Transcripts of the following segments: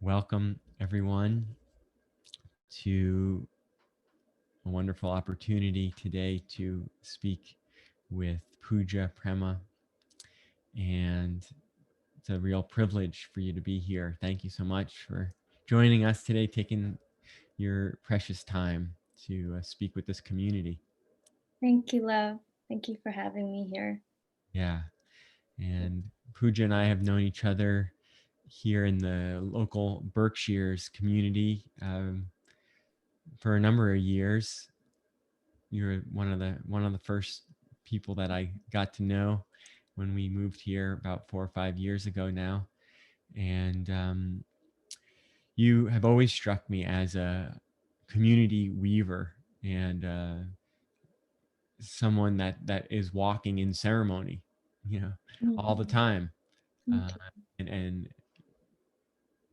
Welcome, everyone, to a wonderful opportunity today to speak with Pooja, Prema, and it's a real privilege for you to be here. Thank you so much for joining us today, taking your precious time to speak with this community. Thank you, love. Thank you for having me here. Yeah, and Pooja and I have known each other here in the local Berkshires community for a number of years. You're one of the first people that I got to know when we moved here about 4 or 5 years ago now, and you have always struck me as a community weaver and someone that is walking in ceremony, you know, all the Mm, time, thank uh, you. and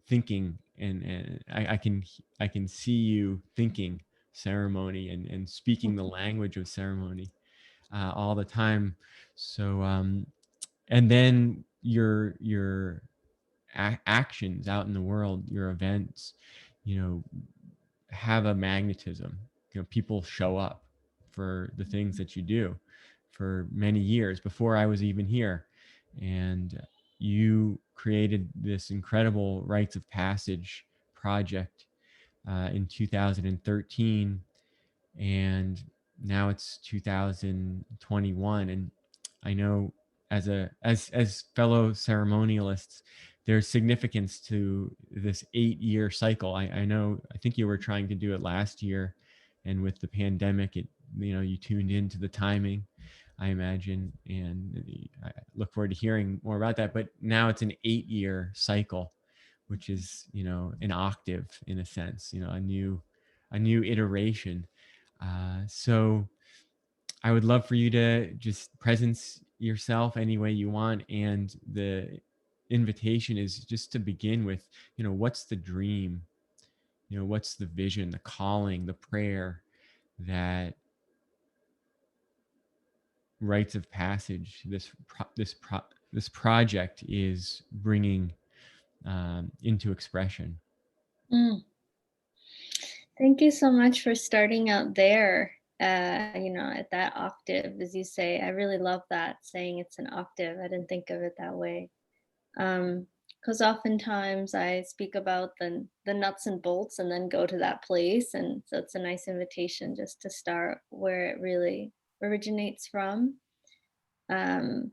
thinking, and I can see you thinking ceremony and speaking the language of ceremony all the time. So, and then your actions out in the world, your events, you know, have a magnetism. You know, people show up for the things that you do for many years before I was even here, and you created this incredible Rites of Passage project in 2013, and now it's 2021, and I know as fellow ceremonialists, there's significance to this 8-year cycle. I know, I think you were trying to do it last year, and with the pandemic, you tuned into the timing, I imagine, and I look forward to hearing more about that. But now it's an 8-year cycle, which is, an octave in a sense, a new iteration. So I would love for you to just presence yourself any way you want. And the invitation is just to begin with, what's the dream? What's the vision, the calling, the prayer that Rites of Passage, this project is bringing into expression? Mm. Thank you so much for starting out there. At that octave, as you say, I really love that saying it's an octave. I didn't think of it that way. Because oftentimes I speak about the nuts and bolts and then go to that place, and so it's a nice invitation just to start where it really originates from. Um,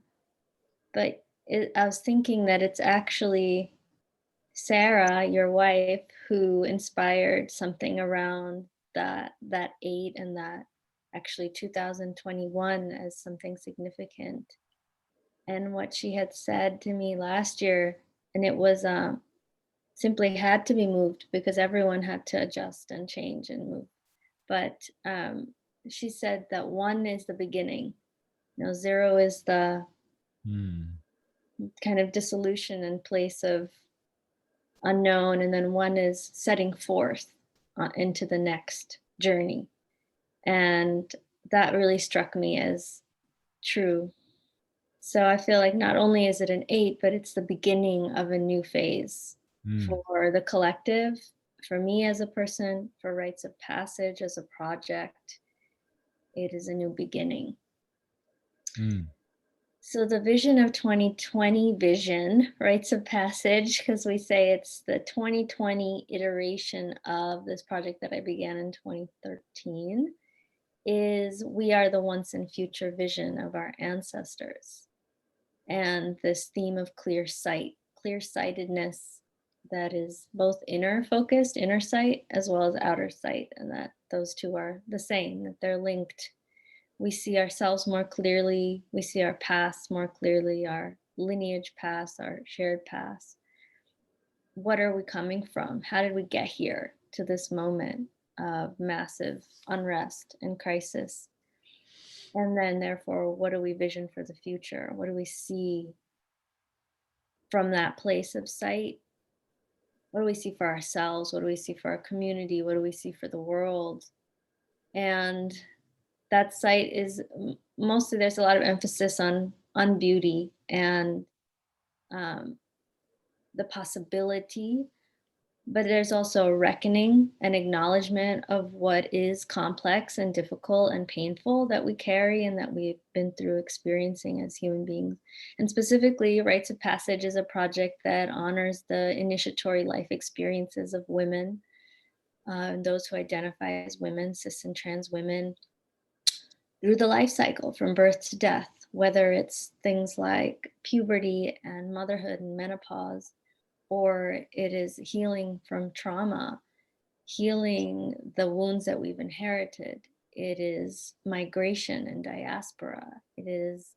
but I was thinking that it's actually Sarah, your wife, who inspired something around that 8 and that actually 2021 as something significant. And what she had said to me last year, and it was simply had to be moved because everyone had to adjust and change and move. But she said that 1 is the beginning. 0 is the Hmm. kind of dissolution and place of unknown, and then 1 is setting forth into the next journey. And that really struck me as true. So I feel like not only is it an 8, but it's the beginning of a new phase Hmm. for the collective, for me as a person, for Rites of Passage as a project. It is a new beginning. Hmm. So the vision of 2020 vision, Rites of Passage, because we say it's the 2020 iteration of this project that I began in 2013, is we are the once and future vision of our ancestors. And this theme of clear sight, clear sightedness that is both inner focused, inner sight, as well as outer sight, and that those two are the same, that they're linked. We see ourselves more clearly, we see our past more clearly, our lineage past, our shared past. What are we coming from? How did we get here to this moment of massive unrest and crisis? And then, therefore, what do we vision for the future? What do we see from that place of sight? What do we see for ourselves? What do we see for our community? What do we see for the world? And that sight is mostly, there's a lot of emphasis on beauty and um, the possibility but there's also a reckoning, an acknowledgement of what is complex and difficult and painful that we carry and that we've been through experiencing as human beings. And specifically, Rites of Passage is a project that honors the initiatory life experiences of women, those who identify as women, cis and trans women, through the life cycle from birth to death, whether it's things like puberty and motherhood and menopause, or it is healing from trauma, healing the wounds that we've inherited. It is migration and diaspora. It is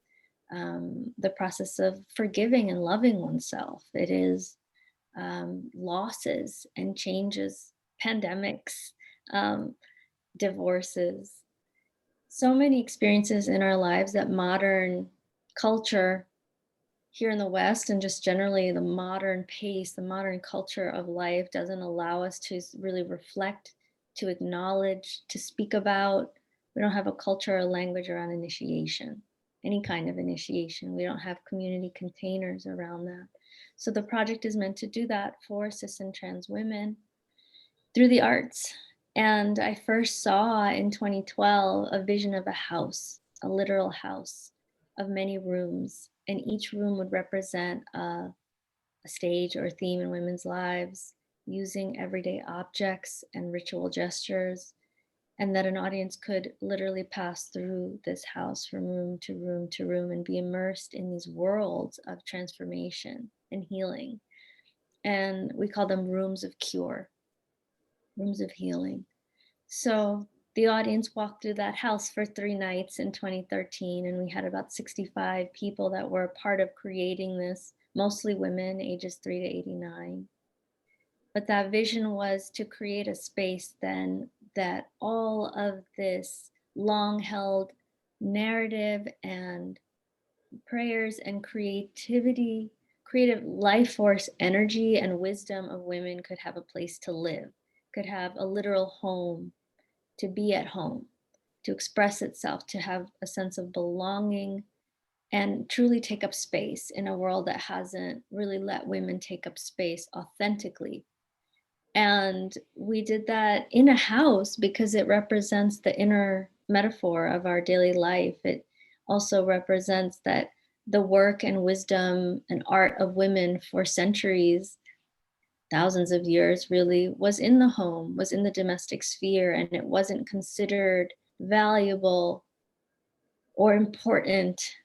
the process of forgiving and loving oneself. It is losses and changes, pandemics, um, divorces, so many experiences in our lives that modern culture here in the West and just generally the modern pace, the modern culture of life doesn't allow us to really reflect, to acknowledge, to speak about. We don't have a culture or language around initiation, any kind of initiation. We don't have community containers around that. So the project is meant to do that for cis and trans women through the arts. And I first saw in 2012 a vision of a house, a literal house of many rooms. And each room would represent a stage or a theme in women's lives using everyday objects and ritual gestures. And that an audience could literally pass through this house from room to room to room and be immersed in these worlds of transformation and healing. And we call them rooms of cure, rooms of healing. So the audience walked through that house for 3 nights in 2013, and we had about 65 people that were a part of creating this, mostly women, ages 3 to 89. But that vision was to create a space then that all of this long held narrative and prayers and creativity, creative life force, energy, and wisdom of women could have a place to live, could have a literal home, to be at home, to express itself, to have a sense of belonging, and truly take up space in a world that hasn't really let women take up space authentically. And we did that in a house because it represents the inner metaphor of our daily life. It also represents that the work and wisdom and art of women for centuries, thousands of years really, was in the home, was in the domestic sphere, and it wasn't considered valuable or important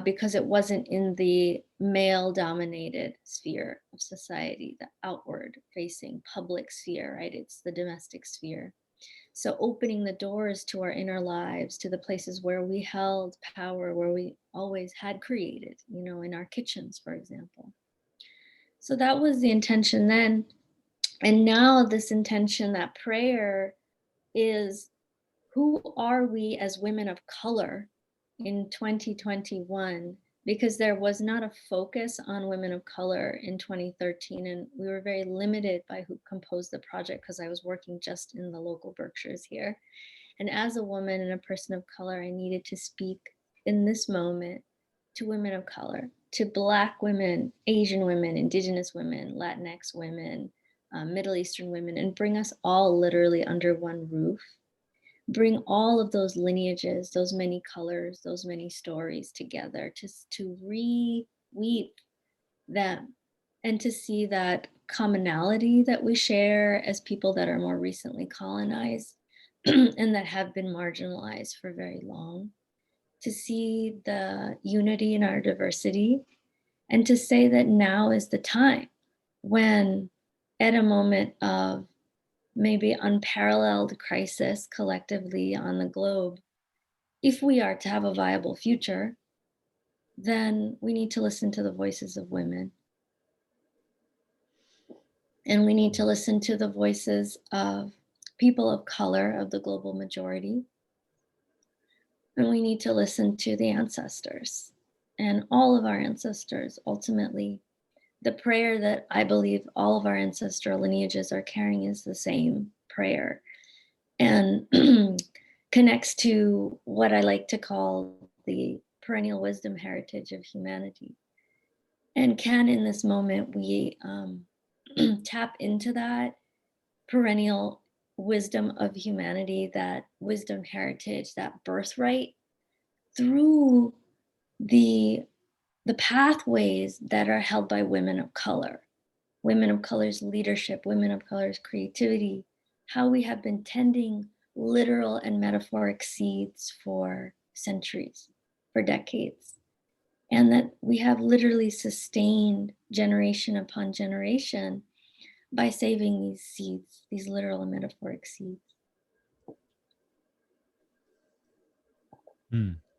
because it wasn't in the male dominated sphere of society, the outward facing public sphere, right? It's the domestic sphere. So opening the doors to our inner lives, to the places where we held power, where we always had created, in our kitchens, for example. So that was the intention then. And now this intention, that prayer, is who are we as women of color in 2021? Because there was not a focus on women of color in 2013, and we were very limited by who composed the project because I was working just in the local Berkshires here. And as a woman and a person of color, I needed to speak in this moment to women of color, to Black women, Asian women, Indigenous women, Latinx women, Middle Eastern women, and bring us all literally under one roof. Bring all of those lineages, those many colors, those many stories together, just to reweave them and to see that commonality that we share as people that are more recently colonized and that have been marginalized for very long, to see the unity in our diversity, and to say that now is the time when, at a moment of maybe unparalleled crisis collectively on the globe, if we are to have a viable future, then we need to listen to the voices of women. And we need to listen to the voices of people of color, of the global majority. And we need to listen to the ancestors and all of our ancestors. Ultimately, the prayer that I believe all of our ancestral lineages are carrying is the same prayer, and connects to what I like to call the perennial wisdom heritage of humanity. And can, in this moment, we tap into that perennial wisdom of humanity, that wisdom heritage, that birthright through the the pathways that are held by women of color, women of color's leadership, women of color's creativity, how we have been tending literal and metaphoric seeds for centuries, for decades, and that we have literally sustained generation upon generation by saving these seeds, these literal and metaphoric seeds.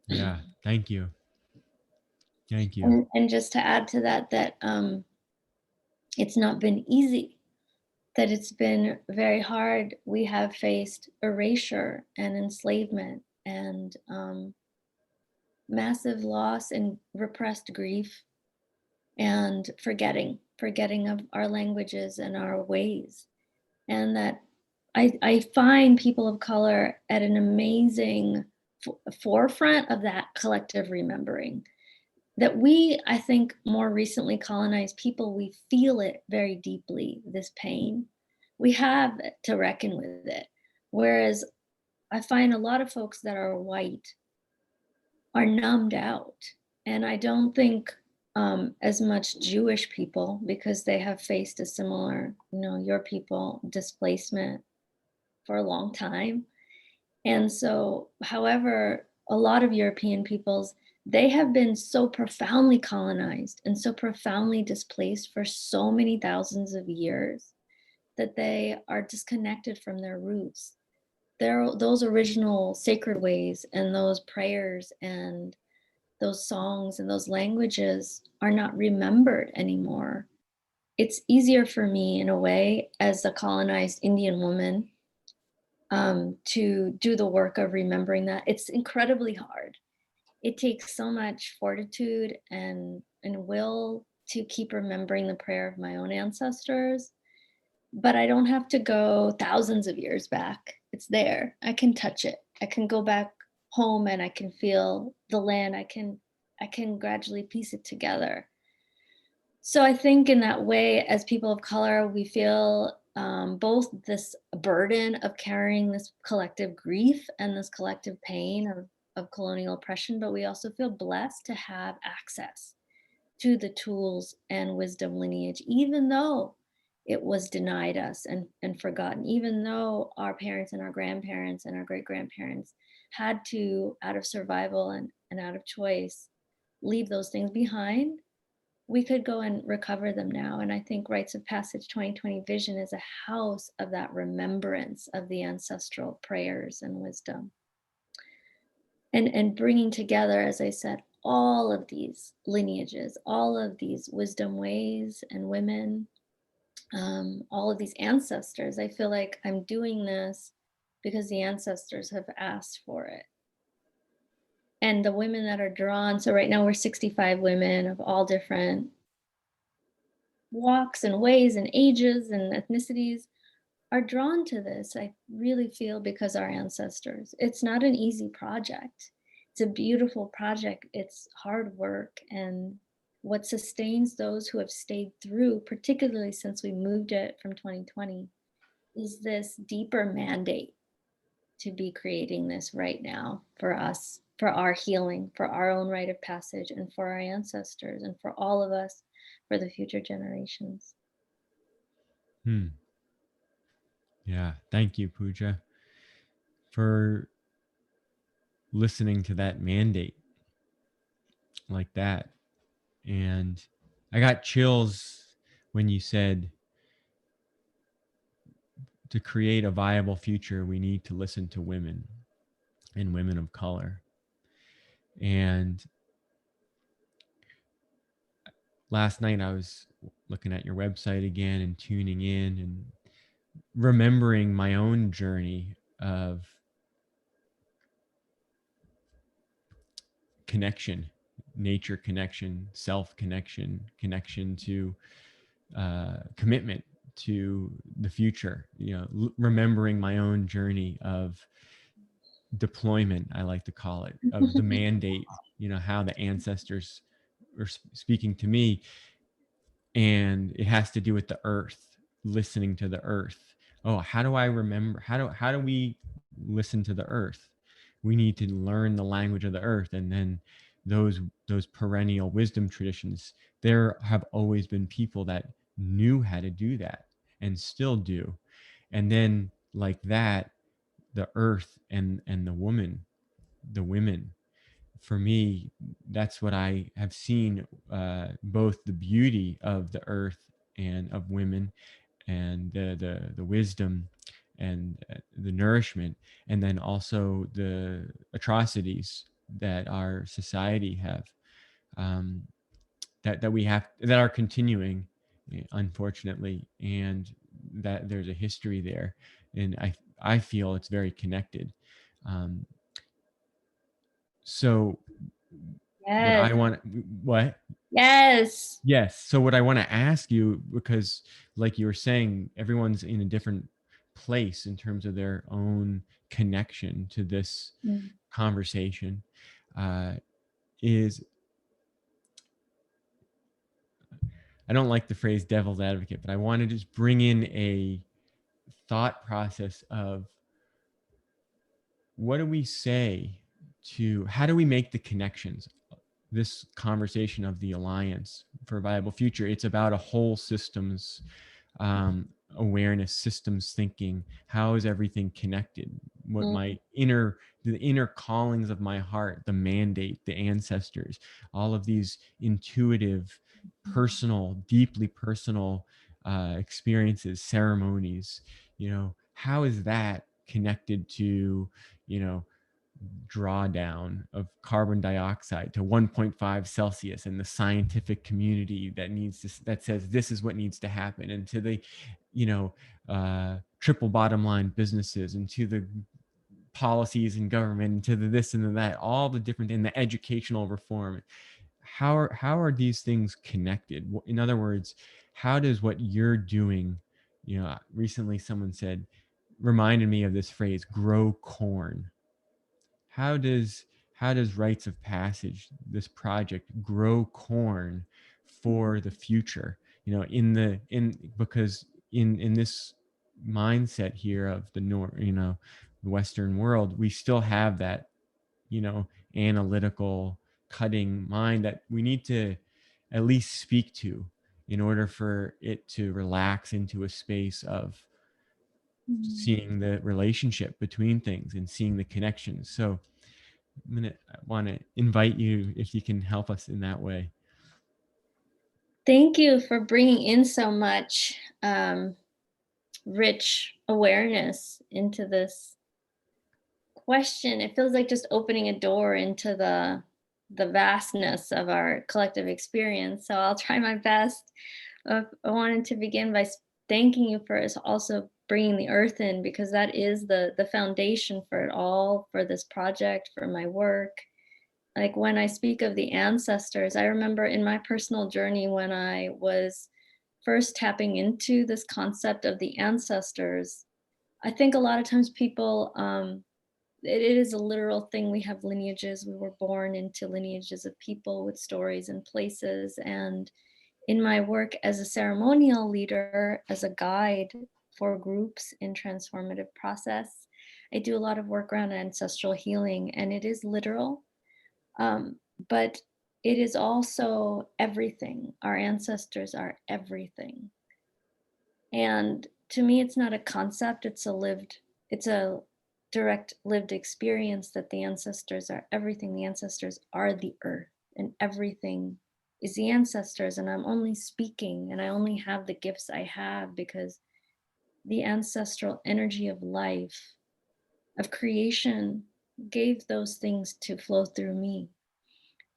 Yeah, thank you. Thank you. And just to add to that, that it's not been easy, that it's been very hard. We have faced erasure and enslavement and massive loss and repressed grief and forgetting of our languages and our ways. And that I find people of color at an amazing forefront of that collective remembering. That we, I think, more recently colonized people, we feel it very deeply, this pain. We have to reckon with it. Whereas I find a lot of folks that are white are numbed out. And I don't think as much Jewish people, because they have faced a similar, your people displacement for a long time. And so, however, a lot of European peoples, they have been so profoundly colonized and so profoundly displaced for so many thousands of years that they are disconnected from their roots. Those original sacred ways and those prayers and those songs and those languages are not remembered anymore. It's easier for me, in a way, as a colonized Indian woman, to do the work of remembering that. It's incredibly hard. It takes so much fortitude and will to keep remembering the prayer of my own ancestors. But I don't have to go thousands of years back. It's there. I can touch it. I can go back home and I can feel the land. I can gradually piece it together. So I think in that way, as people of color, we feel both this burden of carrying this collective grief and this collective pain of colonial oppression, but we also feel blessed to have access to the tools and wisdom lineage, even though it was denied us and forgotten, even though our parents and our grandparents and our great grandparents had to, out of survival and out of choice, leave those things behind. We could go and recover them now. And I think Rites of Passage 2020 Vision is a house of that remembrance of the ancestral prayers and wisdom. And bringing together, as I said, all of these lineages, all of these wisdom ways and women, all of these ancestors. I feel like I'm doing this because the ancestors have asked for it. And the women that are drawn, so right now we're 65 women of all different walks and ways and ages and ethnicities, are drawn to this, I really feel, because our ancestors. It's not an easy project. It's a beautiful project. It's hard work. And what sustains those who have stayed through, particularly since we moved it from 2020, is this deeper mandate to be creating this right now for us, for our healing, for our own rite of passage, and for our ancestors, and for all of us, for the future generations. Yeah, thank you, Pooja, for listening to that mandate like that. And I got chills when you said, to create a viable future, we need to listen to women and women of color. And last night I was looking at your website again and tuning in and remembering my own journey of connection, nature connection, self connection, connection to commitment to the future, remembering my own journey of deployment, I like to call it, of the mandate, how the ancestors were speaking to me. and it has to do with the earth, listening to the earth. Oh, how do I remember? How do we listen to the earth? We need to learn the language of the earth, and then those perennial wisdom traditions. There have always been people that knew how to do that and still do, and then like that, the earth and the women, for me, that's what I have seen, both the beauty of the earth and of women, and the wisdom and the nourishment, and then also the atrocities that our society have, um, that we have, that are continuing, unfortunately, and that there's a history there, and I feel it's very connected. Um, so what Yes. I want, what Yes. Yes. So what I want to ask you, because like you were saying, everyone's in a different place in terms of their own connection to this Mm. conversation, uh, is, I don't like the phrase devil's advocate, but I want to just bring in a thought process of, what do we say to, how do we make the connections? This conversation of the Alliance for a Viable Future, it's about a whole systems, um, awareness, systems thinking. How is everything connected? What Mm. my the inner callings of my heart, the mandate, the ancestors, all of these intuitive, personal, deeply personal, experiences, ceremonies. How is that connected to, you know, drawdown of carbon dioxide to 1.5 Celsius, and the scientific community that says this is what needs to happen, and to the, you know, triple bottom line businesses, and to the policies and government, and to the this and the that, all the different, in the educational reform. How are these things connected? In other words, how does what you're doing, recently someone said, reminded me of this phrase, grow corn. How does Rites of Passage, this project, grow corn for the future? Because in this mindset here of the Western world, we still have that, analytical, cutting mind that we need to at least speak to, in order for it to relax into a space of Mm. seeing the relationship between things and seeing the connections. So I want to invite you, if you can help us in that way. Thank you for bringing in so much rich awareness into this question. It feels like just opening a door into the vastness of our collective experience. So I'll try my best. I wanted to begin by thanking you for also bringing the earth in, because that is the foundation for it all, for this project, for my work. Like when I speak of the ancestors, I remember in my personal journey when I was first tapping into this concept of the ancestors. I think a lot of times people, it is a literal thing. We have lineages. We were born into lineages of people with stories and places. And in my work as a ceremonial leader, as a guide for groups in transformative process, I do a lot of work around ancestral healing, and it is literal. Um, but it is also everything. Our ancestors are everything. And to me, it's not a concept, it's a direct lived experience that the ancestors are everything. The ancestors are the earth, and everything is the ancestors. And I'm only speaking, and I only have the gifts I have because the ancestral energy of life, of creation, gave those things to flow through me.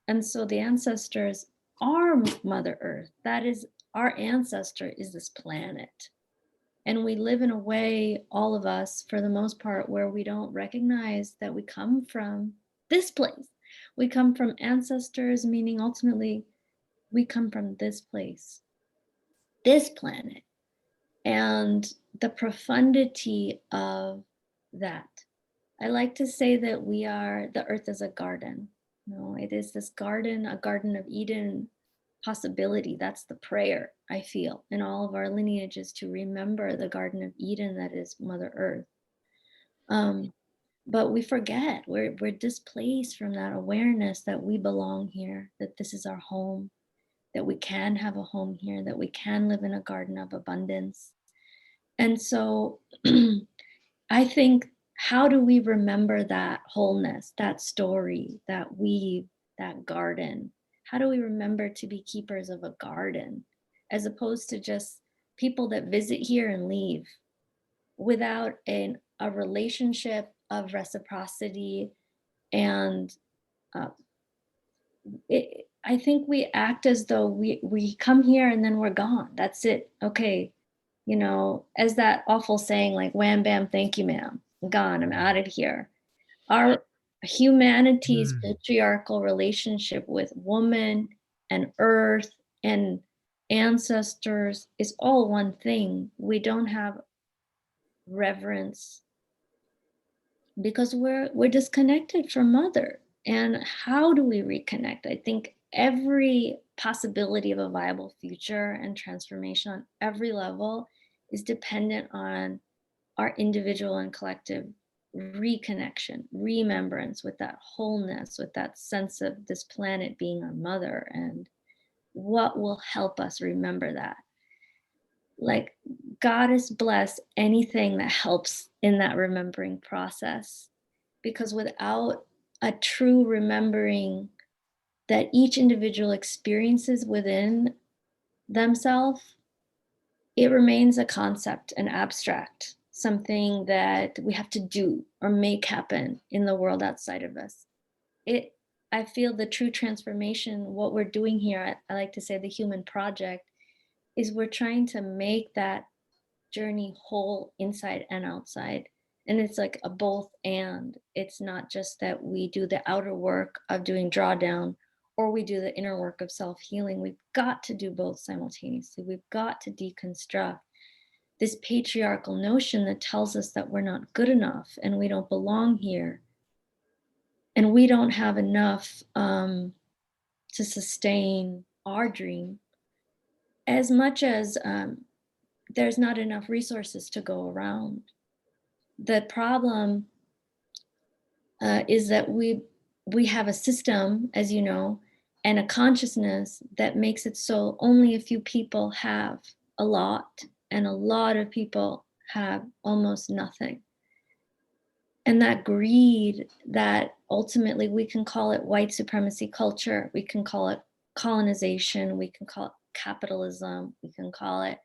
And so the ancestors are Mother Earth. That is, our ancestor is this planet. And we live in a way, all of us, for the most part, where we don't recognize that we come from this place. We come from ancestors, meaning ultimately we come from this place, this planet, and the profundity of that. I like to say that the earth is a garden. It is this garden, a garden of Eden, possibility. That's the prayer, I feel, in all of our lineages, to remember the Garden of Eden that is Mother Earth. But we forget, we're displaced from that awareness that we belong here, that this is our home, that we can have a home here, that we can live in a garden of abundance. And so I think, how do we remember that wholeness, that story, that weave, that garden? How do we remember to be keepers of a garden, as opposed to just people that visit here and leave without a relationship of reciprocity? And I think we act as though we come here and then we're gone. That's it. Okay. As that awful saying, like, wham, bam, thank you, ma'am. I'm gone. I'm out of here. Our humanity's patriarchal relationship with woman and earth and ancestors is all one thing. We don't have reverence because we're disconnected from mother. And how do we reconnect? I think every possibility of a viable future and transformation on every level is dependent on our individual and collective reconnection, remembrance with that wholeness, with that sense of this planet being our mother, and what will help us remember that. Like, Goddess bless anything that helps in that remembering process, because without a true remembering that each individual experiences within themselves, it remains a concept, an abstract, something that we have to do or make happen in the world outside of us. I feel the true transformation, what we're doing here, I like to say the human project, is we're trying to make that journey whole inside and outside. And it's like a both and. It's not just that we do the outer work of doing drawdown or we do the inner work of self-healing. We've got to do both simultaneously. We've got to deconstruct this patriarchal notion that tells us that we're not good enough and we don't belong here and we don't have enough to sustain our dream, as much as there's not enough resources to go around. The problem is that we have a system, as you know, and a consciousness that makes it so only a few people have a lot, and a lot of people have almost nothing. And that greed, that ultimately we can call it white supremacy culture, we can call it colonization, we can call it capitalism, we can call it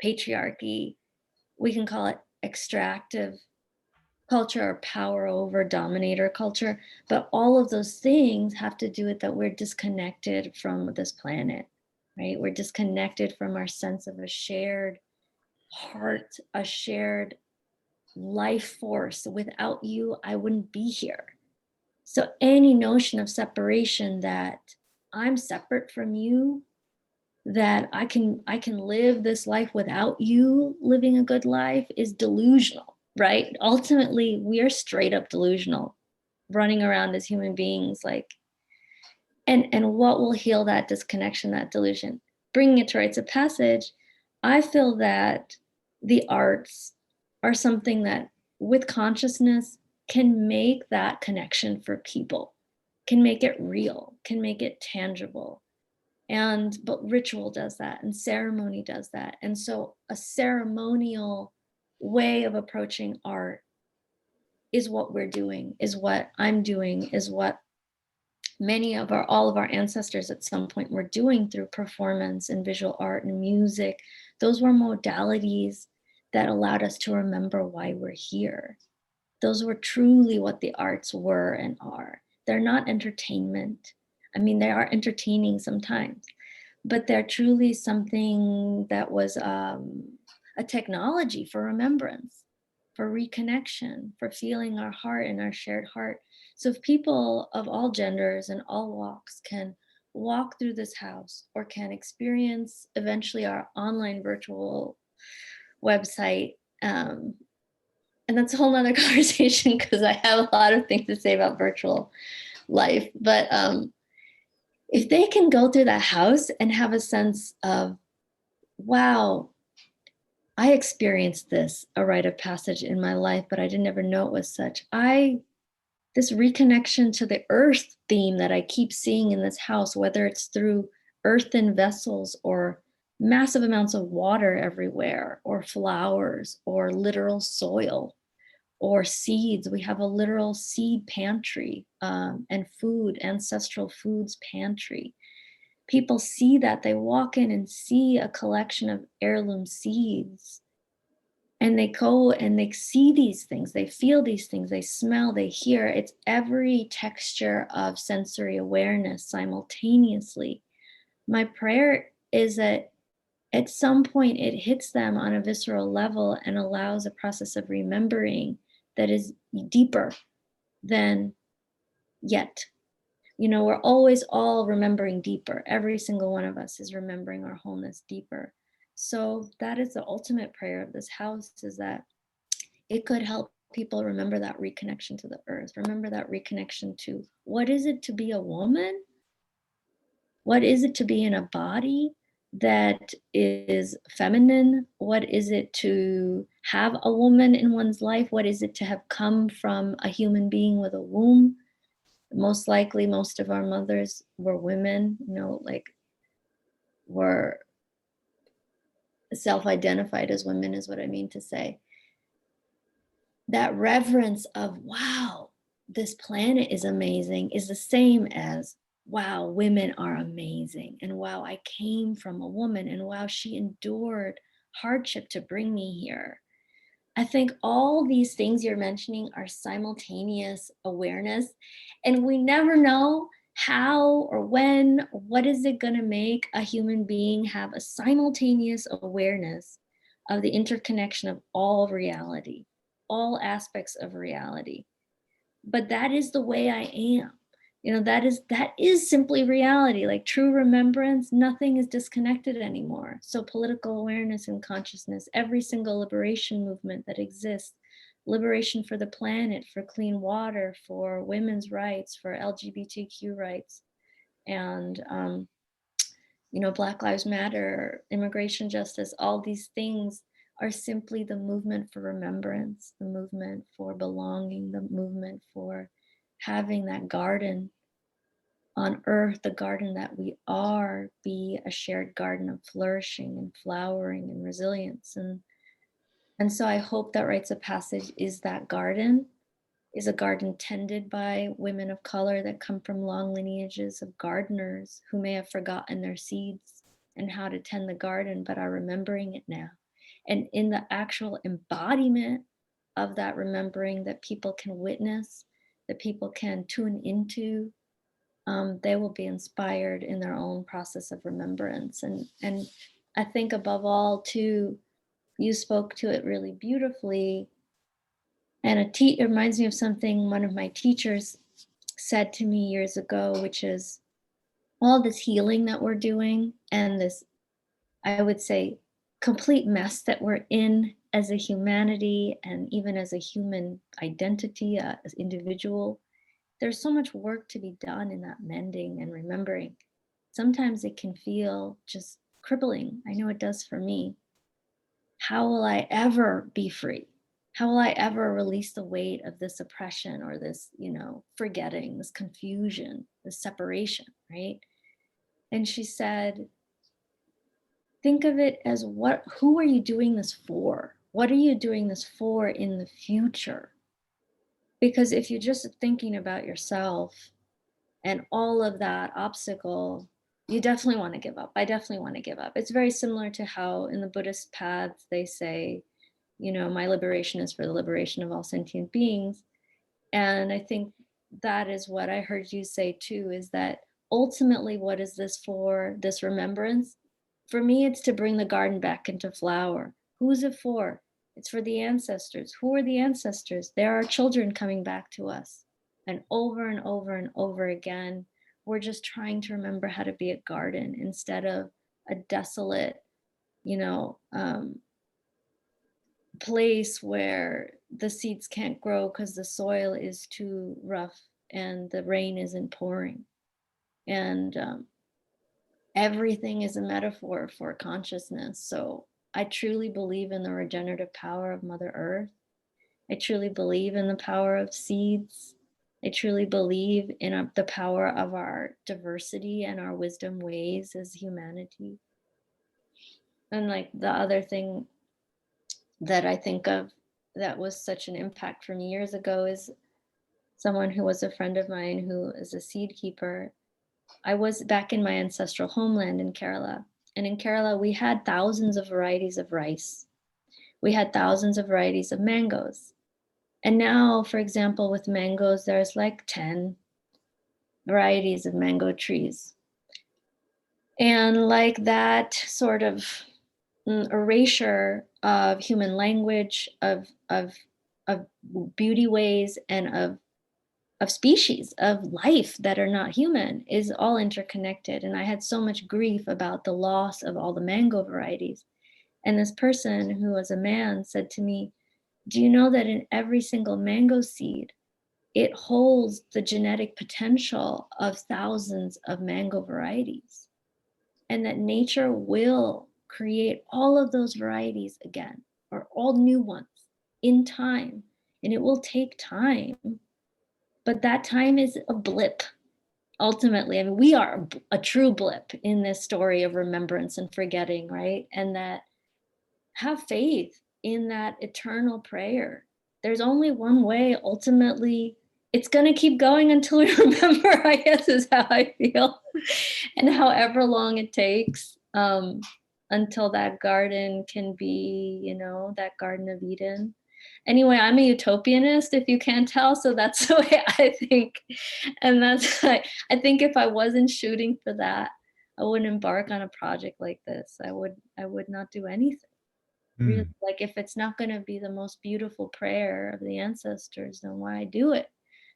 patriarchy, we can call it extractive culture or power over dominator culture. But all of those things have to do with that we're disconnected from this planet, right? We're disconnected from our sense of a shared heart, a shared life force. Without you, I wouldn't be here. So any notion of separation, that I'm separate from you, that I can live this life without you living a good life, is delusional, right? Ultimately, we are straight up delusional, running around as human beings, like, and what will heal that disconnection, that delusion? Bringing it to rites of passage, I feel that the arts are something that, with consciousness, can make that connection for people, can make it real, can make it tangible. But ritual does that, and ceremony does that. And so a ceremonial way of approaching art is what we're doing, is what I'm doing, is what all of our ancestors at some point were doing through performance and visual art and music. Those were modalities that allowed us to remember why we're here. Those were truly what the arts were and are. They're not entertainment. I mean, they are entertaining sometimes, but they're truly something that was a technology for remembrance, for reconnection, for feeling our heart and our shared heart. So if people of all genders and all walks can walk through this house, or can experience eventually our online virtual website, and that's a whole nother conversation, because I have a lot of things to say about virtual life, but if they can go through that house and have a sense of, wow, I experienced this, a rite of passage in my life, but I didn't ever know it was such. This reconnection to the earth theme that I keep seeing in this house, whether it's through earthen vessels or massive amounts of water everywhere, or flowers, or literal soil, or seeds. We have a literal seed pantry, and food, ancestral foods pantry. People see that, they walk in and see a collection of heirloom seeds, and they go and they see these things, they feel these things, they smell, they hear. It's every texture of sensory awareness simultaneously. My prayer is that at some point it hits them on a visceral level and allows a process of remembering that is deeper than yet. You know, we're always all remembering deeper. Every single one of us is remembering our wholeness deeper. So that is the ultimate prayer of this house, is that it could help people remember that reconnection to the earth, remember that reconnection to what is it to be a woman? What is it to be in a body that is feminine? What is it to have a woman in one's life? What is it to have come from a human being with a womb? Most likely, most of our mothers were women, you know, like were self identified as women, is what I mean to say. That reverence of, wow, this planet is amazing, is the same as, wow, women are amazing. And wow, I came from a woman, and wow, she endured hardship to bring me here. I think all these things you're mentioning are simultaneous awareness, and we never know how or when, or what is it going to make a human being have a simultaneous awareness of the interconnection of all reality, all aspects of reality. But that is the way I am. You know, that is simply reality. Like true remembrance, nothing is disconnected anymore. So political awareness and consciousness, every single liberation movement that exists, liberation for the planet, for clean water, for women's rights, for LGBTQ rights, and you know, Black Lives Matter, immigration justice, all these things are simply the movement for remembrance, the movement for belonging, the movement for having that garden on earth, the garden that we are, be a shared garden of flourishing and flowering and resilience. And so I hope that Rites of Passage is that garden, is a garden tended by women of color that come from long lineages of gardeners who may have forgotten their seeds and how to tend the garden, but are remembering it now. And in the actual embodiment of that remembering that people can witness, that people can tune into, they will be inspired in their own process of remembrance. And I think above all, too, you spoke to it really beautifully. And it reminds me of something one of my teachers said to me years ago, which is all this healing that we're doing and this, I would say, complete mess that we're in as a humanity and even as a human identity, as individual. There's so much work to be done in that mending and remembering. Sometimes it can feel just crippling. I know it does for me. How will I ever be free? How will I ever release the weight of this oppression or this, you know, forgetting, this confusion, this separation, right? And she said, think of it as who are you doing this for? What are you doing this for in the future? Because if you're just thinking about yourself and all of that obstacle, you definitely want to give up. I definitely want to give up. It's very similar to how in the Buddhist paths they say, you know, my liberation is for the liberation of all sentient beings. And I think that is what I heard you say too, is that ultimately, what is this for? This remembrance? For me, it's to bring the garden back into flower. Who's it for? It's for the ancestors. Who are the ancestors? There are children coming back to us. And over again, we're just trying to remember how to be a garden instead of a desolate, you know, place where the seeds can't grow because the soil is too rough and the rain isn't pouring. And everything is a metaphor for consciousness. So I truly believe in the regenerative power of Mother Earth. I truly believe in the power of seeds. I truly believe in the power of our diversity and our wisdom ways as humanity. And like the other thing that I think of that was such an impact for me years ago is someone who was a friend of mine who is a seed keeper. I was back in my ancestral homeland in Kerala. And in Kerala, we had thousands of varieties of rice. We had thousands of varieties of mangoes. And now, for example, with mangoes, there's like 10 varieties of mango trees. And like that sort of erasure of human language, of beauty ways, and of species, of life that are not human is all interconnected. And I had so much grief about the loss of all the mango varieties. And this person who was a man said to me, do you know that in every single mango seed, it holds the genetic potential of thousands of mango varieties? And that nature will create all of those varieties again, or all new ones in time. And it will take time, but that time is a blip. Ultimately, I mean, we are a true blip in this story of remembrance and forgetting, right? And that have faith in that eternal prayer. There's only one way. Ultimately, it's going to keep going until we remember, I guess, is how I feel. And however long it takes, until that garden can be, that Garden of Eden. Anyway, I'm a utopianist, if you can't tell. So that's the way I think. And that's I think if I wasn't shooting for that, I wouldn't embark on a project like this. I would not do anything. Really, Mm. like if it's not going to be the most beautiful prayer of the ancestors, then why do it?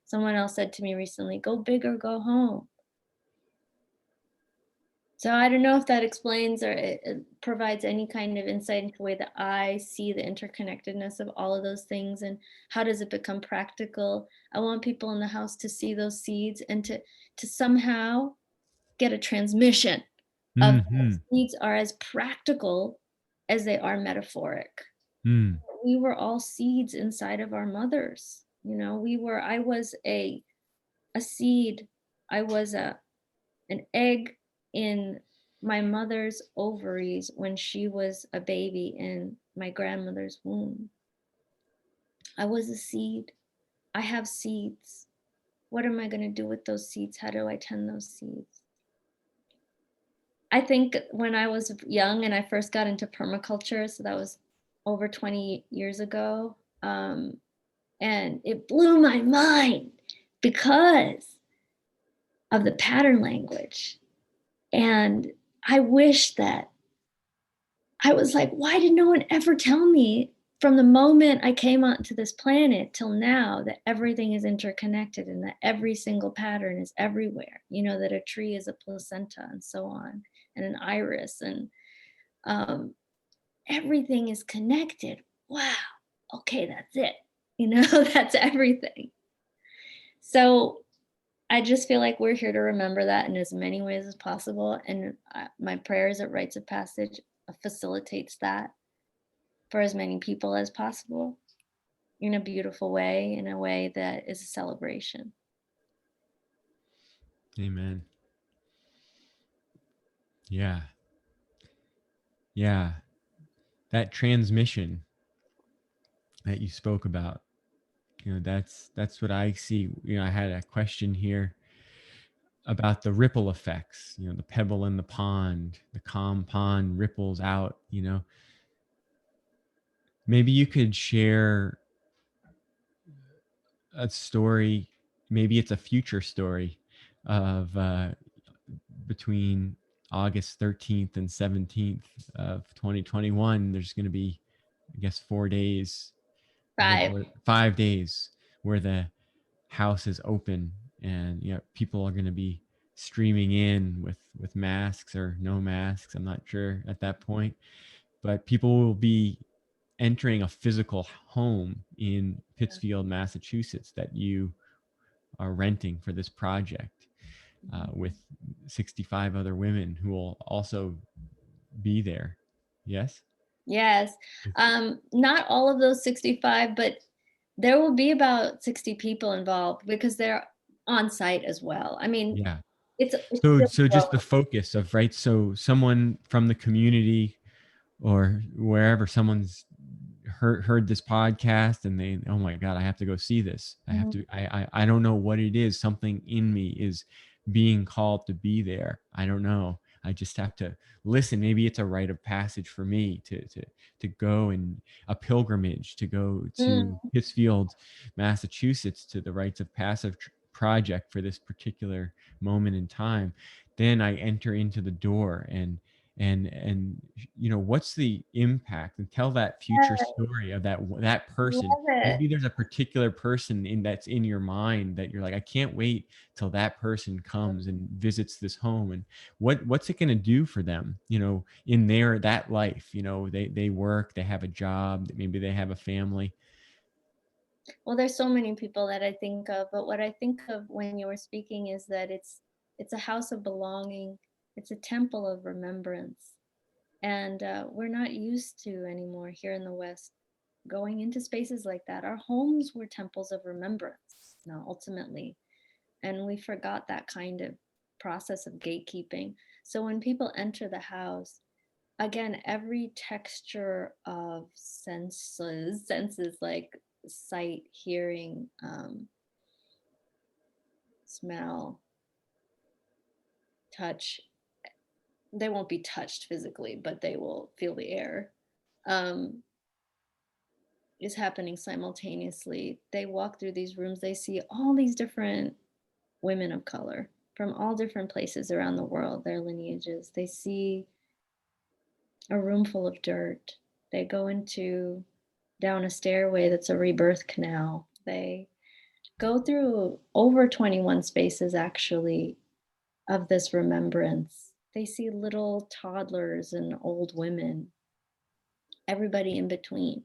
Someone else said to me recently, go big or go home. So I don't know if that explains or it provides any kind of insight into the way that I see the interconnectedness of all of those things and how does it become practical. I want people in the house to see those seeds and to somehow get a transmission of Mm-hmm. seeds are as practical as they are metaphoric. Mm. We were all seeds inside of our mothers. I was a seed. I was an egg in my mother's ovaries when she was a baby in my grandmother's womb. I was a seed. I have seeds. What am I going to do with those seeds? How do I tend those seeds? I think when I was young and I first got into permaculture, so that was over 20 years ago, and it blew my mind because of the pattern language. And I wish that I was like, why did no one ever tell me from the moment I came onto this planet till now that everything is interconnected and that every single pattern is everywhere? That a tree is a placenta and so on, and an iris, and um, everything is connected. Wow. Okay, that's it. That's everything. So I just feel like we're here to remember that in as many ways as possible. And my prayers at Rites of Passage facilitates that for as many people as possible in a beautiful way, in a way that is a celebration. Amen. Yeah. Yeah. That transmission that you spoke about, that's what I see. I had a question here about the ripple effects, the pebble in the pond, the calm pond ripples out. Maybe you could share a story, maybe it's a future story of between August 13th and 17th of 2021. There's going to be, I guess, 4 days, 5. 5 days where the house is open, and people are going to be streaming in with masks or no masks. I'm not sure at that point, but people will be entering a physical home in Pittsfield, Massachusetts, that you are renting for this project. with 65 other women who will also be there. Yes. Yes. Not all of those 65, but there will be about 60 people involved because they're on site as well. I mean, Yeah. it's So, still so just the growing. focus of, right. So someone from the community or wherever, someone's heard this podcast and they, oh my God, I have to go see this. I have Mhm. to, I don't know what it is. Something in me is being called to be there. I don't know. I just have to listen. Maybe it's a rite of passage for me to go, and a pilgrimage to go to Mm. Pittsfield, Massachusetts, to the Rites of Passage Project for this particular moment in time. Then I enter into the door, and what's the impact, and tell that future Yeah, story of that person. love it. Maybe there's a particular person that's in your mind that you're like, I can't wait till that person comes and visits this home, and what's it going to do for them, in that life. They work, they have a job, maybe they have a family. Well, there's so many people that I think of, but what I think of when you were speaking is that it's a house of belonging. It's a temple of remembrance. And we're not used to anymore here in the West going into spaces like that. Our homes were temples of remembrance, ultimately. And we forgot that kind of process of gatekeeping. So when people enter the house, again, every texture of senses like sight, hearing, smell, touch, they won't be touched physically, but they will feel the air. Um, is happening simultaneously. They walk through these rooms, they see all these different women of color from all different places around the world, their lineages. They see a room full of dirt. They go into down a stairway that's a rebirth canal. They go through over 21 spaces actually of this remembrance. They see little toddlers and old women, everybody in between.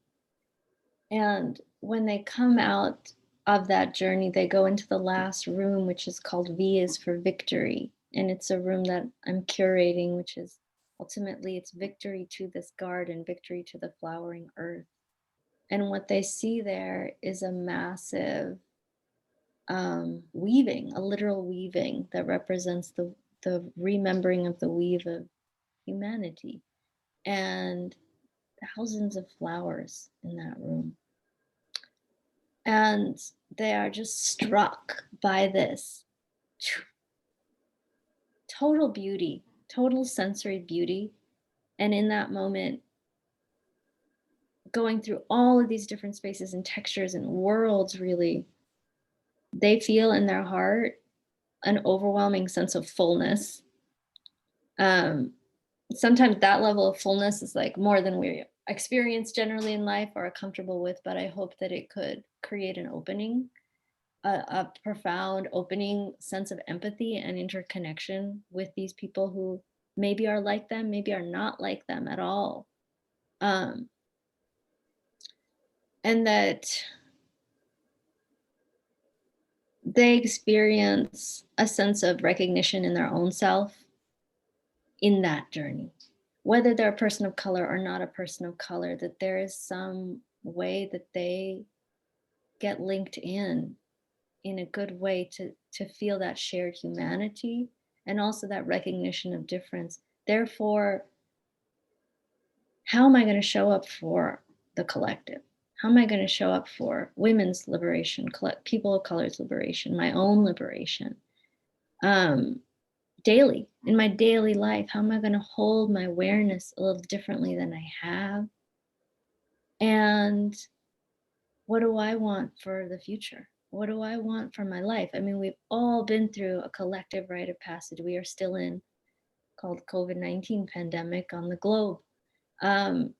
And when they come out of that journey, they go into the last room, which is called V is for victory. And it's a room that I'm curating, which is ultimately it's victory to this garden, victory to the flowering earth. And what they see there is a massive weaving, a literal weaving that represents the remembering of the weave of humanity, and thousands of flowers in that room. And they are just struck by this total beauty, total sensory beauty. And in that moment, going through all of these different spaces and textures and worlds, really, they feel in their heart an overwhelming sense of fullness. Um, Sometimes that level of fullness is like more than we experience generally in life or are comfortable with, but I hope that it could create an opening, a profound opening sense of empathy and interconnection with these people who maybe are like them, maybe are not like them at all. Um, and that they experience a sense of recognition in their own self in that journey, whether they're a person of color or not a person of color, that there is some way that they get linked in a good way to feel that shared humanity and also that recognition of difference. Therefore, how am I going to show up for the collective? How am I going to show up for women's liberation, people of color's liberation, my own liberation? Um, Daily, in my daily life, how am I going to hold my awareness a little differently than I have? And what do I want for the future? What do I want for my life? I mean, we've all been through a collective rite of passage we are still in, called COVID-19 pandemic on the globe, um,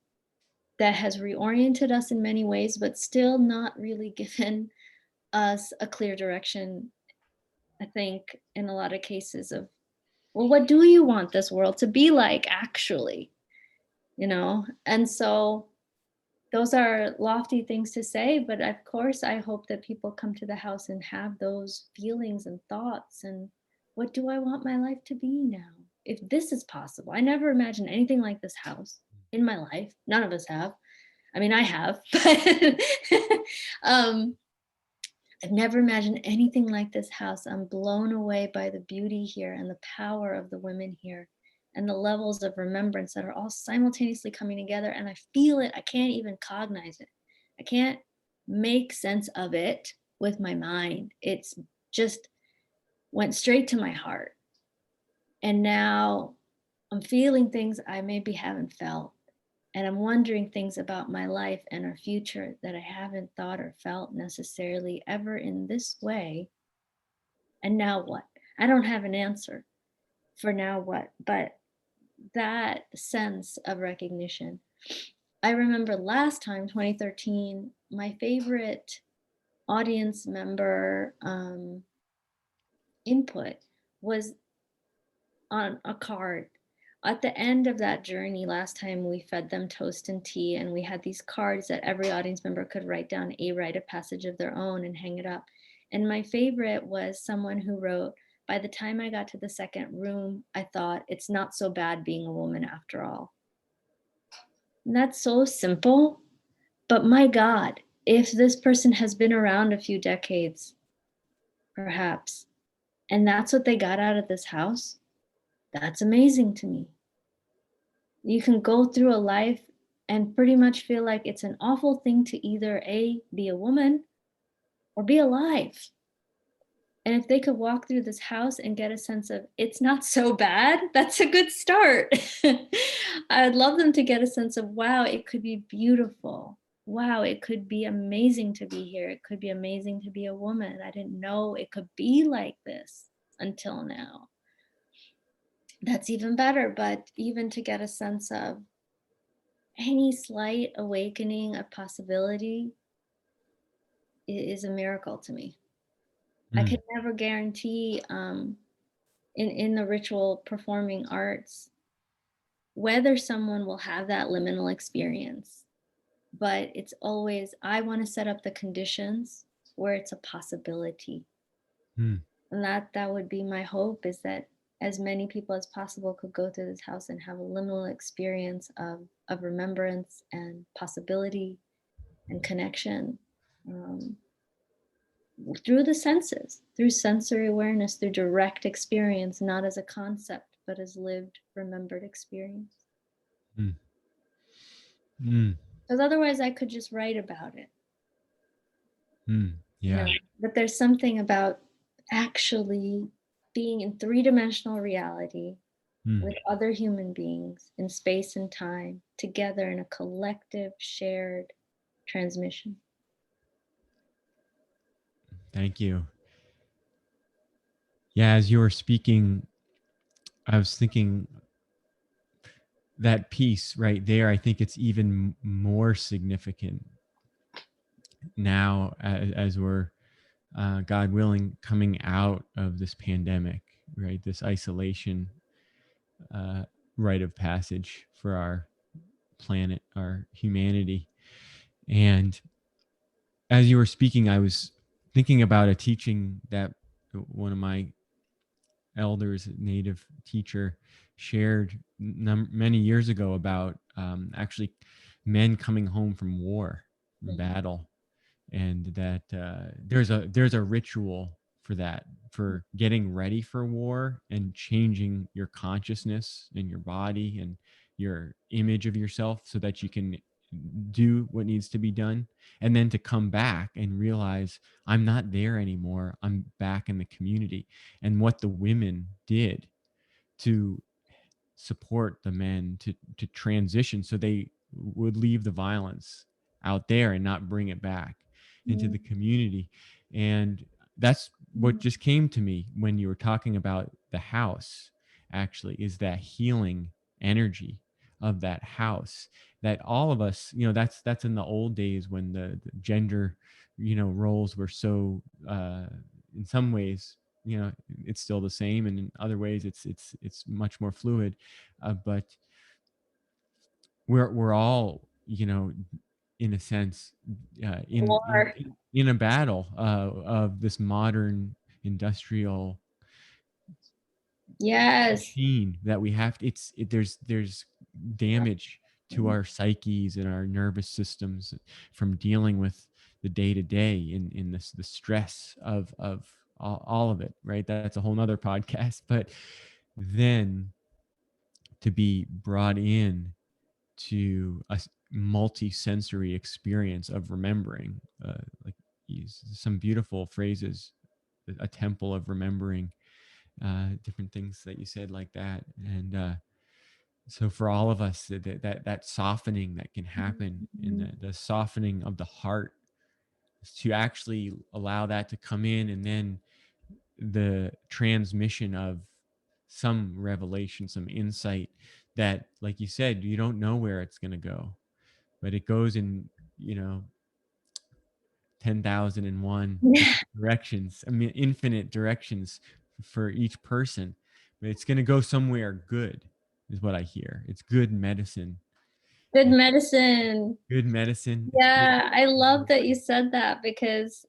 that has reoriented us in many ways, but still not really given us a clear direction, I think, in a lot of cases of, well, what do you want this world to be like actually? And so those are lofty things to say, but of course I hope that people come to the house and have those feelings and thoughts and what do I want my life to be now? If this is possible, I never imagined anything like this house in my life. None of us have. I mean, I have, but um, I've never imagined anything like this house. I'm blown away by the beauty here and the power of the women here and the levels of remembrance that are all simultaneously coming together. And I feel it. I can't even cognize it. I can't make sense of it with my mind. It's just went straight to my heart. And now I'm feeling things I maybe haven't felt. And I'm wondering things about my life and our future that I haven't thought or felt necessarily ever in this way. And now what? I don't have an answer for now what, but that sense of recognition. I remember last time, 2013, my favorite audience member input was on a card. At the end of that journey, last time we fed them toast and tea, and we had these cards that every audience member could write down a rite of passage of their own and hang it up. And my favorite was someone who wrote, by the time I got to the second room, I thought it's not so bad being a woman after all. And that's so simple, but my God, if this person has been around a few decades, perhaps, and that's what they got out of this house, that's amazing to me. You can go through a life and pretty much feel like it's an awful thing to either A, be a woman or be alive. And if they could walk through this house and get a sense of it's not so bad, that's a good start. I'd love them to get a sense of, wow, it could be beautiful. Wow, it could be amazing to be here. It could be amazing to be a woman. I didn't know it could be like this until now. That's even better, but even to get a sense of any slight awakening of possibility is a miracle to me. I Mm. could never guarantee in the ritual performing arts whether someone will have that liminal experience, but it's always I want to set up the conditions where it's a possibility. Mm. And that would be my hope, is that as many people as possible could go through this house and have a liminal experience of remembrance and possibility and connection, um, through the senses, through sensory awareness, through direct experience, not as a concept, but as lived, remembered experience. Mm. Mm. Because otherwise, I could just write about it, Mm. you know. Yeah. But there's something about actually being in three-dimensional reality Mm. with other human beings in space and time, together in a collective, shared transmission. Thank you. Yeah, as you were speaking, I was thinking that piece right there. I think it's even more significant now as we're, God willing, coming out of this pandemic, right? This isolation, uh, rite of passage for our planet, our humanity. And as you were speaking, I was thinking about a teaching that one of my elders, native teacher, shared many years ago about, actually men coming home from war, from Mm. battle, and that, there's a ritual for that, for getting ready for war and changing your consciousness and your body and your image of yourself so that you can do what needs to be done, and then to come back and realize I'm not there anymore, I'm back in the community. And what the women did to support the men to transition so they would leave the violence out there and not bring it back into Mm. the community. And that's what Mm. just came to me when you were talking about the house, actually, is that healing energy of that house, that all of us, that's in the old days when the gender, roles were so, in some ways, it's still the same, and in other ways it's much more fluid, but we're all, in a sense, in War. in a battle, of this modern industrial Yes. machine that we have to, there's damage to our psyches and our nervous systems from dealing with the day to day in this the stress of all of it, right? That's a whole nother podcast. But then to be brought in to a multi-sensory experience of remembering, like some beautiful phrases, a temple of remembering, different things that you said like that. And so for all of us, that softening that can happen, in the softening of the heart, to actually allow that to come in, and then the transmission of some revelation, some insight that, like you said, you don't know where it's going to go, but it goes in, 10,001 Yeah. different directions. I mean, infinite directions for each person, but it's going to go somewhere good, is what I hear. It's good medicine. Good It's medicine. good medicine. It's good. Yeah, I love that you said that because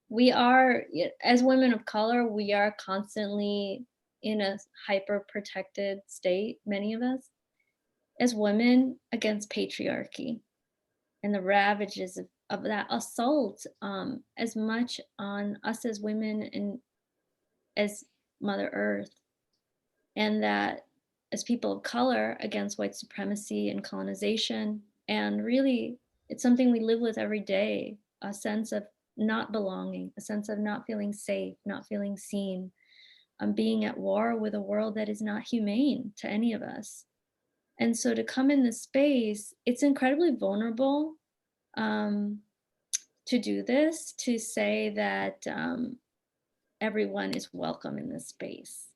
we are, as women of color, we are constantly in a hyper protected state, many of us, as women against patriarchy and the ravages of that assault, as much on us as women and as Mother Earth, and that as people of color against white supremacy and colonization. And really, it's something we live with every day, a sense of not belonging, a sense of not feeling safe, not feeling seen, being at war with a world that is not humane to any of us. And so to come in this space, it's incredibly vulnerable, um, to do this, to say that everyone is welcome in this space,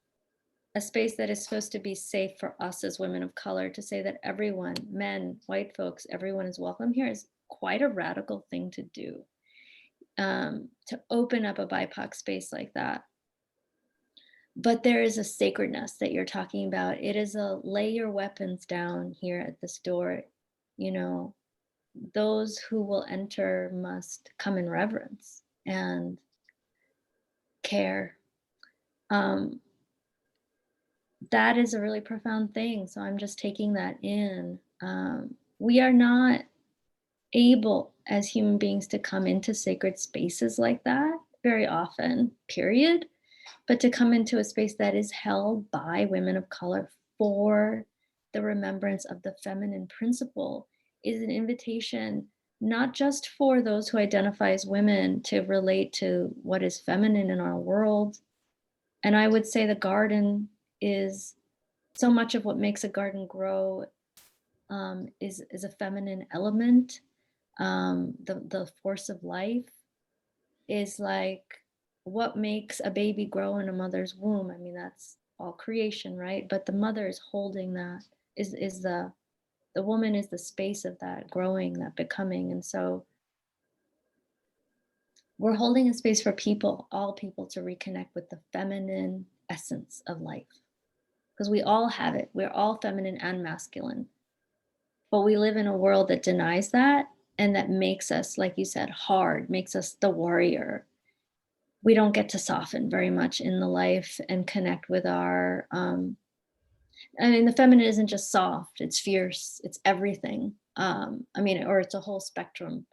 a space that is supposed to be safe for us as women of color. To say that everyone, men, white folks, everyone is welcome here is quite a radical thing to do. To open up a BIPOC space like that. But there is a sacredness that you're talking about. It is a lay your weapons down here at this door. You know, those who will enter must come in reverence and care. Um, that is a really profound thing. So I'm just taking that in. We are not able as human beings to come into sacred spaces like that very often, period. But to come into a space that is held by women of color for the remembrance of the feminine principle is an invitation, not just for those who identify as women to relate to what is feminine in our world. And I would say the garden is so much of what makes a garden grow, is a feminine element. The force of life is like what makes a baby grow in a mother's womb. I mean, that's all creation, right? But the mother is holding that, is the woman is the space of that growing, that becoming. And so we're holding a space for people, all people, to reconnect with the feminine essence of life. Because we all have it. We're all feminine and masculine. But we live in a world that denies that, and that makes us, like you said, hard, makes us the warrior. We don't get to soften very much in the life and connect with our, I mean, the feminine isn't just soft, it's fierce, it's everything. I mean, or it's a whole spectrum,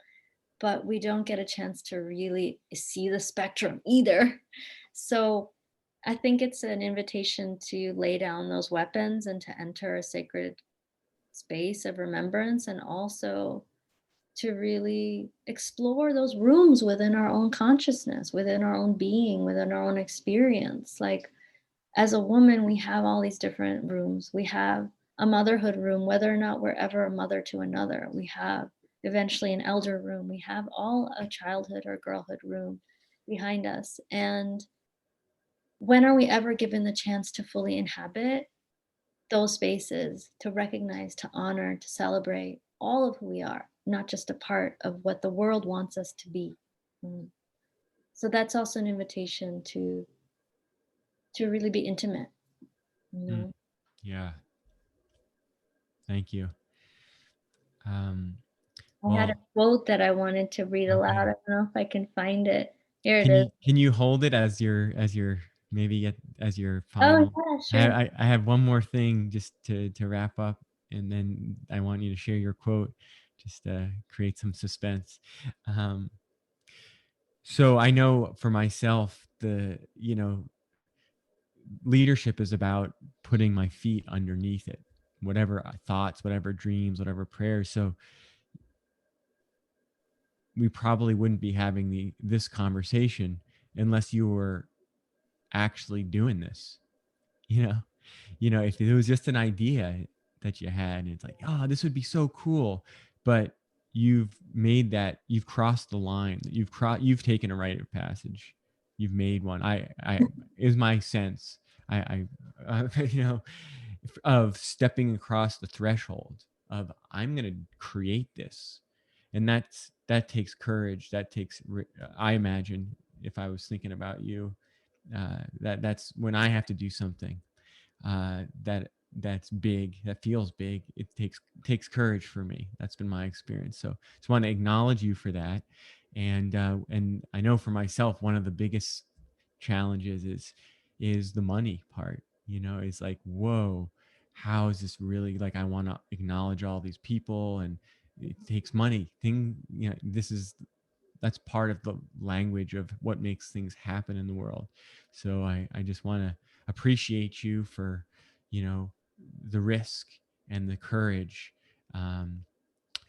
but we don't get a chance to really see the spectrum either. So I think it's an invitation to lay down those weapons and to enter a sacred space of remembrance, and also to really explore those rooms within our own consciousness, within our own being, within our own experience. Like, as a woman, we have all these different rooms. We have a motherhood room, whether or not we're ever a mother to another. We have eventually an elder room. We have all a childhood or girlhood room behind us. And when are we ever given the chance to fully inhabit those spaces, to recognize, to honor, to celebrate all of who we are, not just a part of what the world wants us to be? Mm. So that's also an invitation to really be intimate, you Mm, know. yeah. Thank you. Um, I had a well, quote that I wanted to read aloud. okay. I don't know if I can find it. Here it is. Can you hold it as your maybe as your Oh, final. yeah, sure. I have one more thing just to wrap up, and then I want you to share your quote, just to create some suspense. Um, so I know for myself, leadership is about putting my feet underneath it, whatever thoughts, whatever dreams, whatever prayers. So we probably wouldn't be having this conversation unless you were actually doing this. You know, if it was just an idea that you had, and it's like, oh, this would be so cool, but you've crossed the line. You've taken a rite of passage. You've made one. I is my sense. You know, of stepping across the threshold of, I'm going to create this. And that takes courage. That takes, I imagine, if I was thinking about you, that's when I have to do something that's big, that feels big. It takes courage for me. That's been my experience. So just want to acknowledge you for that. And I know for myself, one of the biggest challenges is the money part. Is like, whoa, how is this really, like, I want to acknowledge all these people, and it takes money. That's part of the language of what makes things happen in the world. So I just want to appreciate you for, you know, the risk and the courage.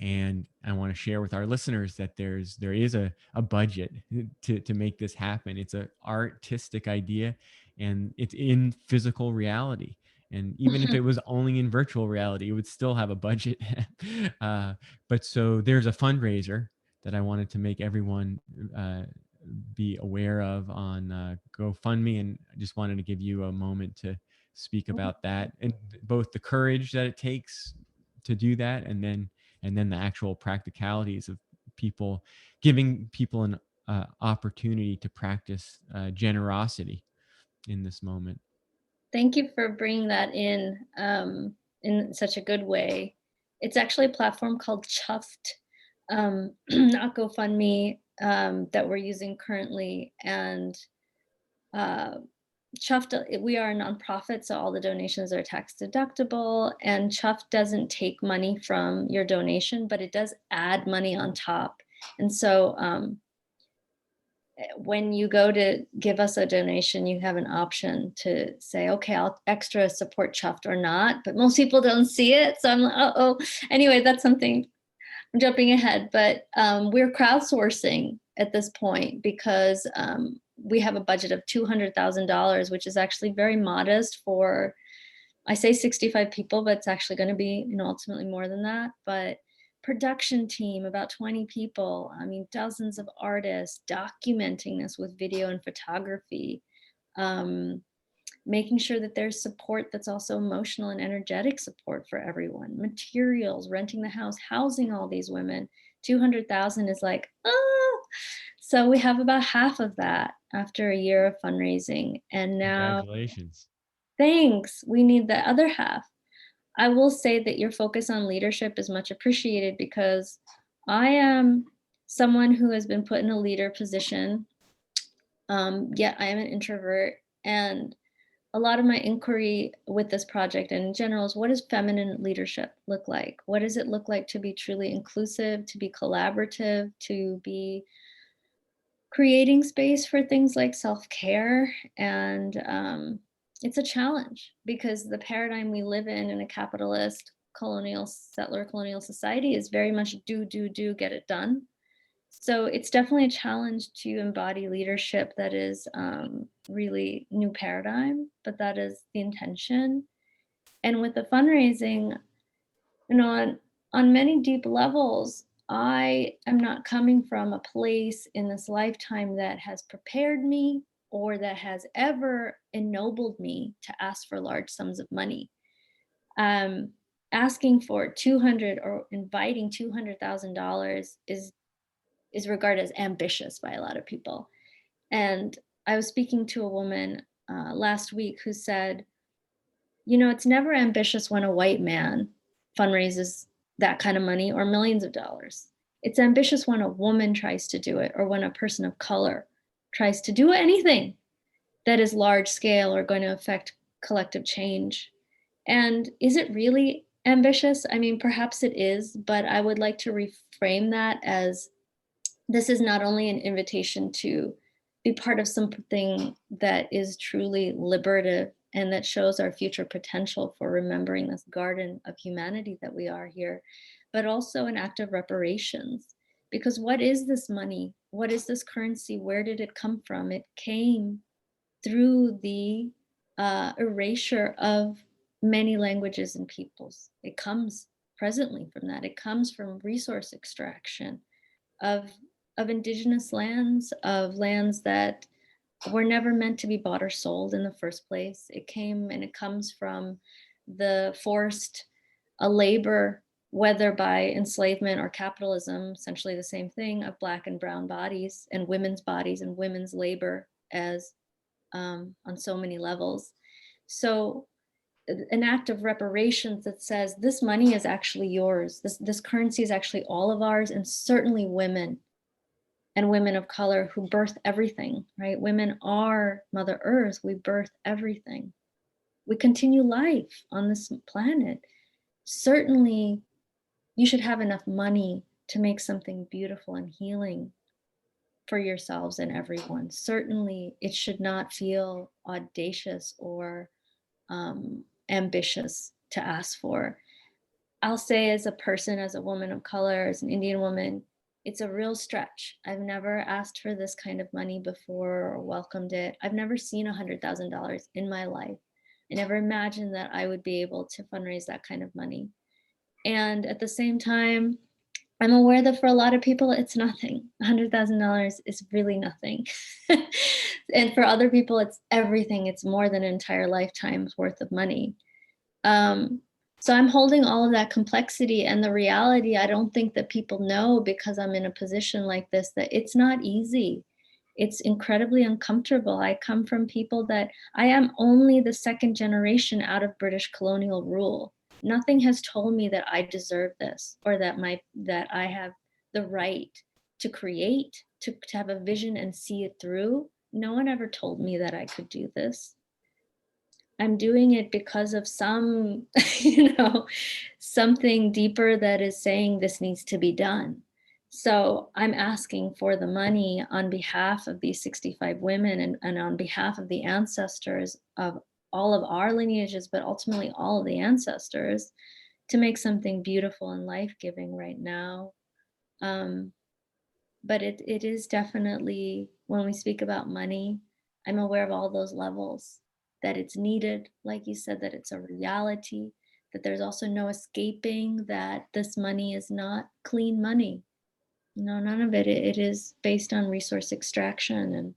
And I want to share with our listeners that there is a budget to make this happen. It's an artistic idea, and it's in physical reality. And even if it was only in virtual reality, it would still have a budget. uh, but so there's a fundraiser that I wanted to make everyone be aware of on GoFundMe, and I just wanted to give you a moment to speak about that, and both the courage that it takes to do that, and then the actual practicalities of people giving people an opportunity to practice generosity in this moment. Thank you for bringing that in such a good way. It's actually a platform called Chuffed, not GoFundMe, that we're using currently. And uh, Chuffed, we are a nonprofit, so all the donations are tax deductible. And Chuffed doesn't take money from your donation, but it does add money on top. And so when you go to give us a donation, you have an option to say, okay, I'll extra support Chuffed or not. But most people don't see it. So I'm like, oh. Anyway, that's something. I'm jumping ahead, but we're crowdsourcing at this point because we have a budget of $200,000, which is actually very modest for, I say 65 people, but it's actually going to be, ultimately more than that. But production team, about 20 people. I mean, dozens of artists documenting this with video and photography. Making sure that there's support that's also emotional and energetic support for everyone. Materials, renting the house, housing all these women. 200,000 is like, oh. So we have about half of that after a year of fundraising. And now, Congratulations. thanks, we need the other half. I will say that your focus on leadership is much appreciated because I am someone who has been put in a leader position. Yet I am an introvert, and a lot of my inquiry with this project and in general is, what does feminine leadership look like? What does it look like to be truly inclusive, to be collaborative, to be creating space for things like self-care? And it's a challenge because the paradigm we live in a capitalist settler colonial society is very much do, get it done. So it's definitely a challenge to embody leadership that is really new paradigm, but that is the intention. And with the fundraising, on many deep levels, I am not coming from a place in this lifetime that has prepared me or that has ever ennobled me to ask for large sums of money. Um, Asking for 200 or inviting $200,000 is regarded as ambitious by a lot of people. And I was speaking to a woman last week who said, it's never ambitious when a white man fundraises that kind of money or millions of dollars. It's ambitious when a woman tries to do it or when a person of color tries to do anything that is large scale or going to affect collective change. And is it really ambitious? I mean, perhaps it is, but I would like to reframe that as this is not only an invitation to be part of something that is truly liberative and that shows our future potential for remembering this garden of humanity that we are here, but also an act of reparations. Because what is this money? What is this currency? Where did it come from? It came through the erasure of many languages and peoples. It comes presently from that. It comes from resource extraction of indigenous lands, of lands that were never meant to be bought or sold in the first place. It came and it comes from the forced labor, whether by enslavement or capitalism, essentially the same thing, of Black and brown bodies and women's labor as on so many levels. So an act of reparations that says this money is actually yours. This currency is actually all of ours, and certainly women and women of color who birth everything, right? Women are Mother Earth. We birth everything. We continue life on this planet. Certainly, you should have enough money to make something beautiful and healing for yourselves and everyone. Certainly, it should not feel audacious or ambitious to ask for. I'll say, as a person, as a woman of color, as an Indian woman, it's a real stretch. I've never asked for this kind of money before or welcomed it. I've never seen $100,000 in my life. I never imagined that I would be able to fundraise that kind of money. And at the same time, I'm aware that for a lot of people, it's nothing. $100,000 is really nothing. And for other people, it's everything. It's more than an entire lifetime's worth of money. So I'm holding all of that complexity and the reality. I don't think that people know, because I'm in a position like this, that it's not easy. It's incredibly uncomfortable. I come from people that I am only the second generation out of British colonial rule. Nothing has told me that I deserve this or that I have the right to create, to have a vision and see it through. No one ever told me that I could do this. I'm doing it because of some, something deeper that is saying this needs to be done. So I'm asking for the money on behalf of these 65 women and on behalf of the ancestors of all of our lineages, but ultimately all of the ancestors, to make something beautiful and life-giving right now. But it is definitely, when we speak about money, I'm aware of all those levels, that it's needed, like you said, that it's a reality, that there's also no escaping that this money is not clean money. None of it. It is based on resource extraction. And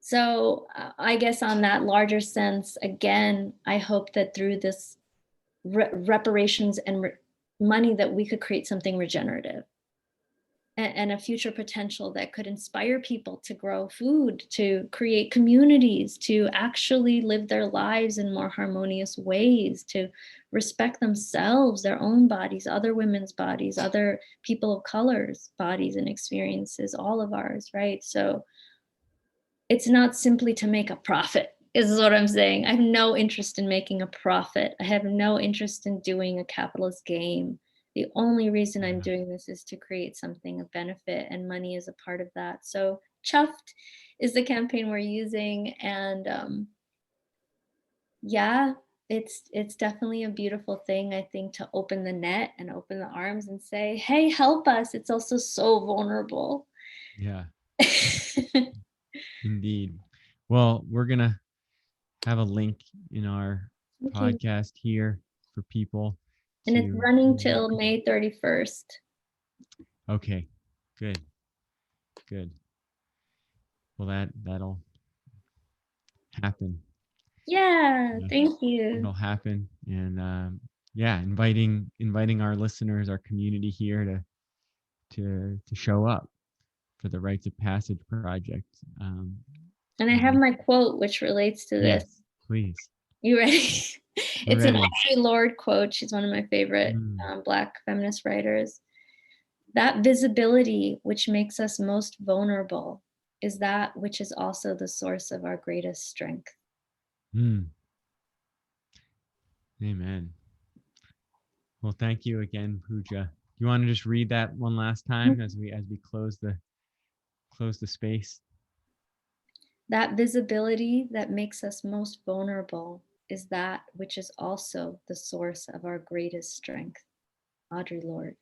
so I guess on that larger sense, again, I hope that through this reparations and money, that we could create something regenerative and a future potential that could inspire people to grow food, to create communities, to actually live their lives in more harmonious ways, to respect themselves, their own bodies, other women's bodies, other people of color's bodies and experiences, all of ours, right? So it's not simply to make a profit, is what I'm saying. I have no interest in making a profit. I have no interest in doing a capitalist game. The only reason I'm doing this is to create something of benefit, and money is a part of that. So Chuffed is the campaign we're using. And yeah, it's definitely a beautiful thing, I think, to open the net and open the arms and say, hey, help us. It's also so vulnerable. Yeah, indeed. Well, we're going to have a link in our Thank you. podcast here for people And it's to. running till May 31st. Okay, good. Good. Well, that'll happen. Yeah, Yeah, thank you. it'll happen. And yeah, inviting our listeners, our community here to show up for the Rites of Passage Project. And I have and my quote, which relates to this. yes, please. You ready? We're It's an ready. Audre Lorde quote. She's one of my favorite Black feminist writers. That visibility which makes us most vulnerable is that which is also the source of our greatest strength. Mm. Amen. Well, thank you again, Pooja. Do you want to just read that one last time as we close the space? That visibility that makes us most vulnerable is that which is also the source of our greatest strength. Audre Lorde.